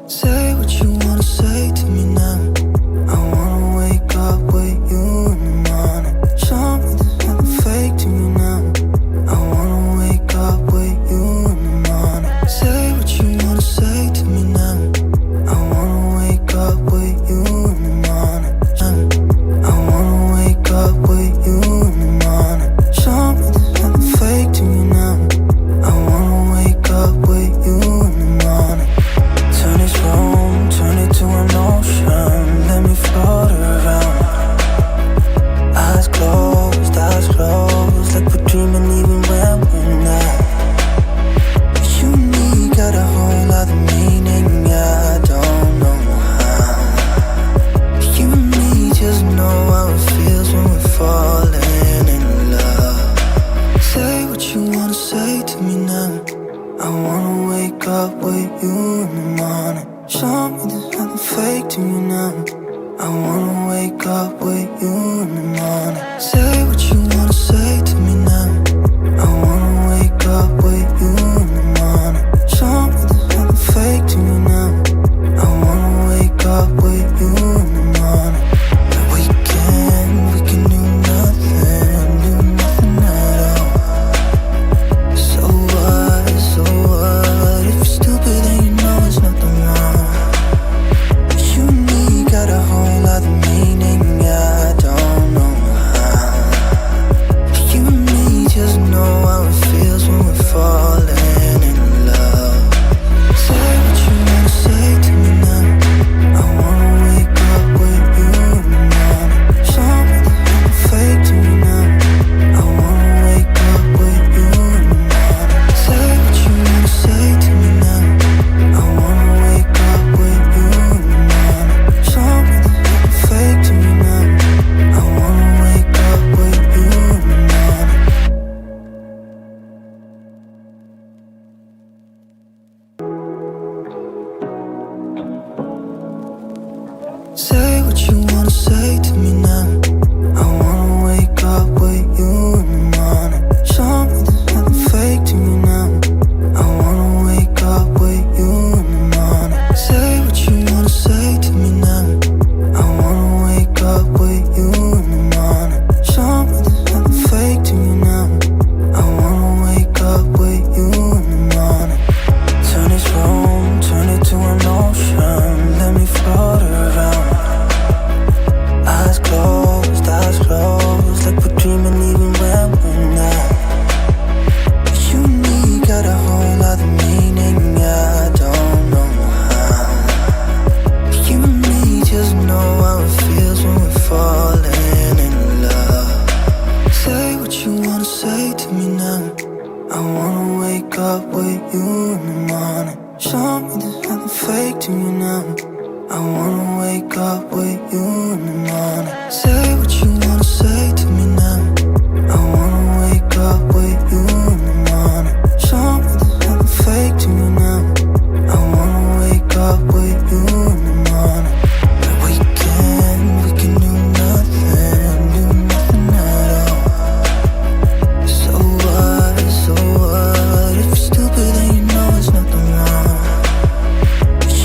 Say what you wanna say to me now. I wanna wake up with you in the morning. Show me there's nothing fake to me now. I wanna wake up with you in the morning. Say what you wanna say to me now. I wanna wake up with you in the morning. I wanna wake up with you in the morning. Show me there's nothing fake to me now. I wanna wake up with you in the morning. Turn this room, turn it to an ocean. Let me float around. Eyes closed, like we're dreaming even when we're not. You and me got a whole other meaning, I don't know how. You and me just know how it feels when we're falling in love. Say what you wanna say to me now. I wanna wake up with you in the morning. Show me there's nothing fake to me now. I wanna wake up with you in the morning. Say what you wanna say to me now. I wanna wake up with you in the morning. Show me there's nothing fake to me now. I wanna wake up with you in the morning. And we can do nothing at all. So what, if you're stupid then you know it's nothing wrong. You and me got a whole other meaning, I don't know how. You and me just know how it feels when we're falling in love. Say what you wanna say to me now. I wanna wake up with you in the morning. Show me there's nothing fake to me now. I wanna wake up with you in the morning. Say what you wanna say to me now. I wanna wake up with you in the morning. Show me there's nothing fake to me now. I wanna wake up with you in the morning. Say what you wanna say to me now. I wanna wake up with you in the morning. Show me there's nothing fake to me now. I wanna wake up with you in the morning. Say what you wanna say to me now. I wanna wake up with you in the morning. Show me there's nothing fake to me now. I wanna wake up with you in the morning. Turn this room, turn it to an ocean. Let me float around. Eyes closed, like we're dreaming even when we're not. You and me got a whole other meaning, I don't know how. You and me just know how it feels when we're falling in love. Say what you wanna say to me now. I wanna wake up with you in the morning. Show me there's nothing fake to me now. I wanna wake up with you in the morning. Say what you wanna say to me now. I wanna wake up with you in the morning. Show me there's nothing fake to me now. I wanna wake up with you in the morning. And we can do nothing at all. So what, if you're stupid then you know it's nothing wrong.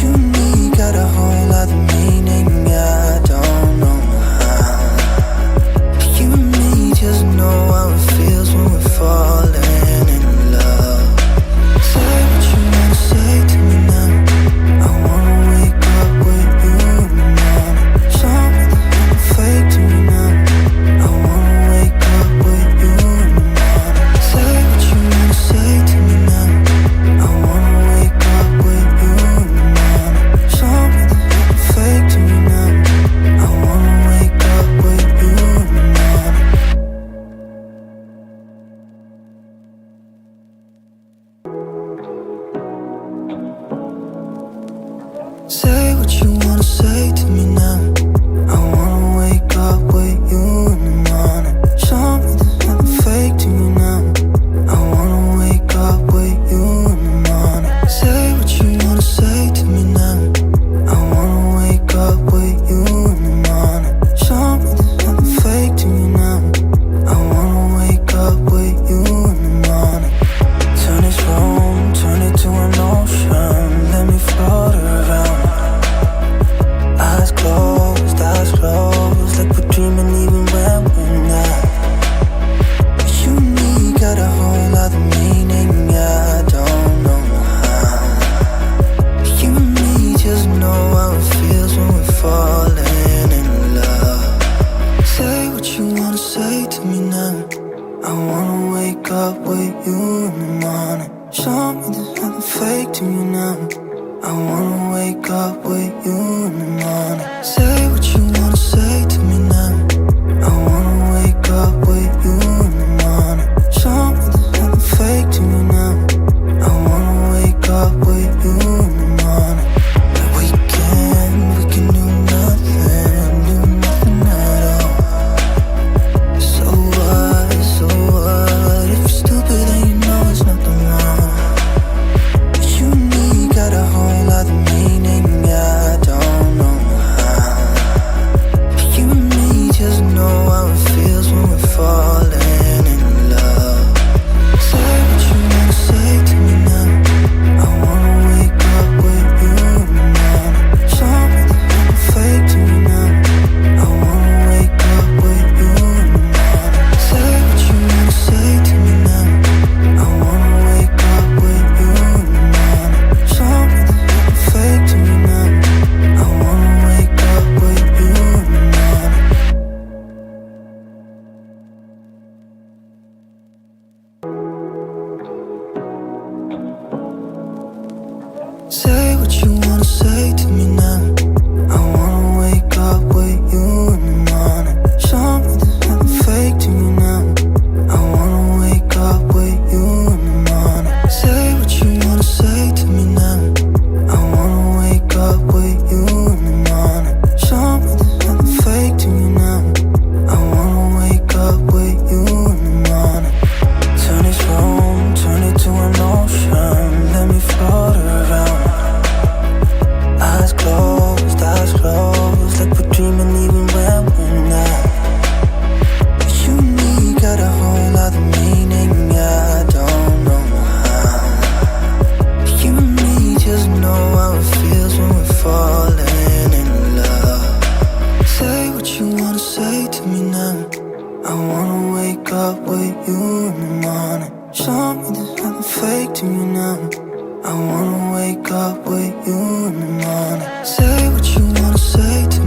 You and me got a whole other meaning, I don't know how. You and me just know how it feels when we're falling in love. Say what you wanna say to me now. I wanna wake up with you in the morning. Show me there's nothing fake to me now. I wanna wake up with you in the morning. Say what you wanna say to me now. I wanna wake up with you in the morning. Show me there's nothing fake to me now. I wanna wake up with you in the morning. Say what you wanna say to me now. I wanna wake up with you in the morning. Show me there's nothing fake to me now. I wanna wake up with you in the morning. Say what you wanna say to me now. I wanna wake up with you in the morning. Show me there's nothing fake to me now. I wanna wake up with you in the morning. Turn this room, turn it to an ocean. Let me float around. Show me there's nothing fake to me now. I wanna wake up with you in the morning. Say what you wanna say to me now. I wanna wake up with you in the morning. Show me there's nothing fake to me now. I wanna wake up with you in the morning. We can do nothing at all. So what, if you're stupid then you know it's nothing wrong. But you and me got a whole lot of meaning, I don't know how. But you and me just know how it feels when we're falling in love. Say what you wanna say to me now. I wanna wake up with you in the morning. Show me there's nothing fake to me now. I wanna wake up with you in the morning. Say what you wanna say to me now. I wanna wake up with you in the morning. Show me there's nothing fake to me now. I wanna wake up with you in the morning. Say what you wanna say to me now. I wanna wake up with you in the morning. Show me there's nothing fake to me now. I wanna wake up with you in the morning. Say what you wanna say to me now. I wanna wake up with you in the morning. Show me there's nothing fake to me now. I wanna wake up with you in the morning. Turn this room, turn it to an ocean. Let me float around. Eyes closed, like we're dreaming even when we're not. But you and me got a whole lot of meaning, I don't know how. But you and me just know how it feels when we're falling in love. Say what you wanna say to me now. I wanna wake up with you in the morning. Show me there's nothing fake to me now. I wanna wake up with you in the morning. Say what you wanna say to me.